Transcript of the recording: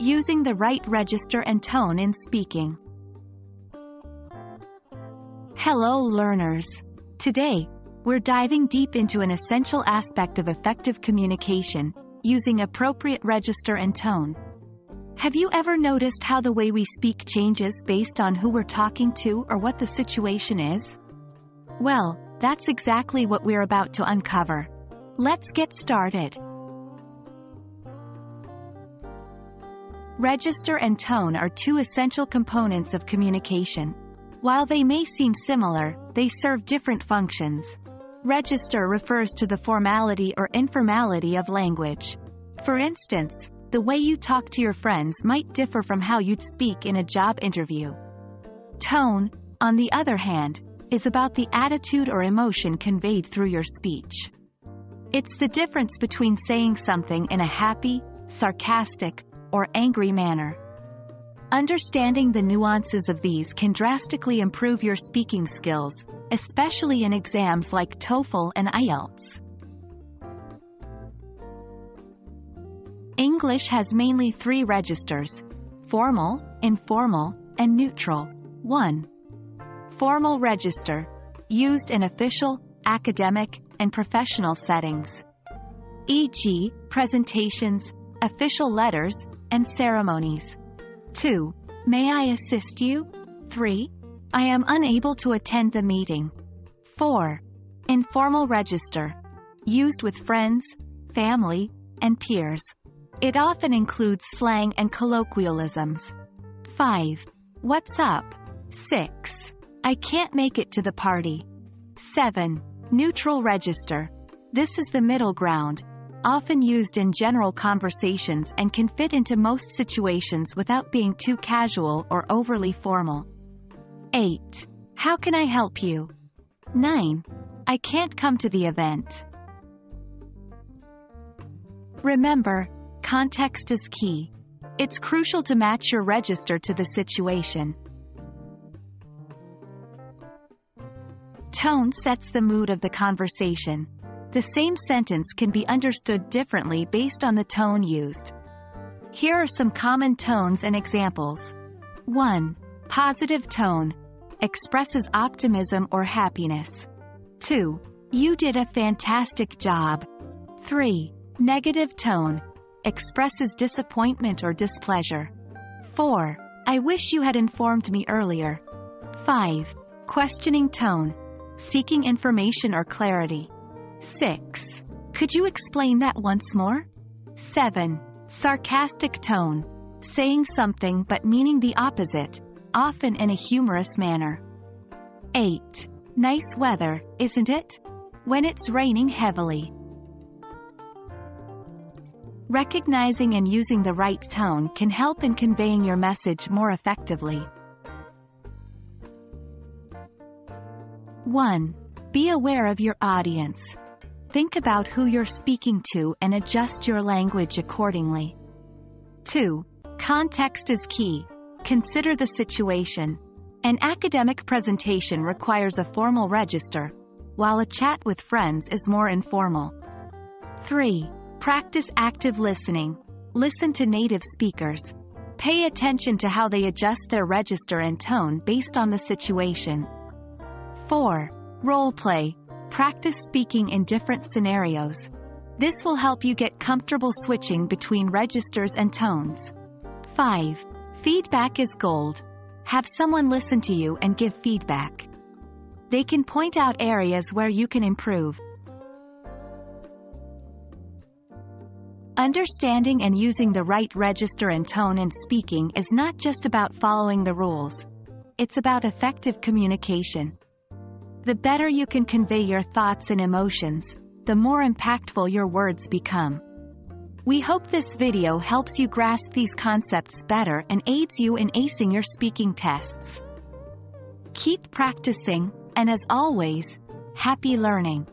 Using the right register and tone in speaking. Hello learners! Today, we're diving deep into an essential aspect of effective communication, using appropriate register and tone. Have you ever noticed how the way we speak changes based on who we're talking to or what the situation is? Well, that's exactly what we're about to uncover. Let's get started. Register and tone are two essential components of communication. While they may seem similar, they serve different functions. Register refers to the formality or informality of language. For instance, the way you talk to your friends might differ from how you'd speak in a job interview. Tone, on the other hand, is about the attitude or emotion conveyed through your speech. It's the difference between saying something in a happy, sarcastic, or angry manner. Understanding the nuances of these can drastically improve your speaking skills, especially in exams like TOEFL and IELTS. English has mainly three registers: formal, informal, and neutral. 1. Formal register, used in official, academic, and professional settings, e.g., presentations, official letters, and ceremonies. 2. May I assist you? 3. I am unable to attend the meeting. 4. Informal register, used with friends, family, and peers. It often includes slang and colloquialisms. 5. What's up? 6. I can't make it to the party. 7. Neutral register. This is the middle ground, often used in general conversations and can fit into most situations without being too casual or overly formal. 8. How can I help you? 9. I can't come to the event. Remember, context is key. It's crucial to match your register to the situation. Tone sets the mood of the conversation. The same sentence can be understood differently based on the tone used. Here are some common tones and examples. 1. Positive tone, expresses optimism or happiness. 2. You did a fantastic job. 3. Negative tone, expresses disappointment or displeasure. 4. I wish you had informed me earlier. 5. Questioning tone, seeking information or clarity. 6. Could you explain that once more? 7. Sarcastic tone, saying something but meaning the opposite, often in a humorous manner. 8. Nice weather, isn't it? When it's raining heavily. Recognizing and using the right tone can help in conveying your message more effectively. 1. Be aware of your audience. Think about who you're speaking to and adjust your language accordingly. 2. Context is key. Consider the situation. An academic presentation requires a formal register, while a chat with friends is more informal. 3. Practice active listening. Listen to native speakers. Pay attention to how they adjust their register and tone based on the situation. 4. Role play. Practice speaking in different scenarios. This will help you get comfortable switching between registers and tones. 5. Feedback is gold. Have someone listen to you and give feedback. They can point out areas where you can improve. Understanding and using the right register and tone in speaking is not just about following the rules. It's about effective communication. The better you can convey your thoughts and emotions, the more impactful your words become. We hope this video helps you grasp these concepts better and aids you in acing your speaking tests. Keep practicing, and as always, happy learning.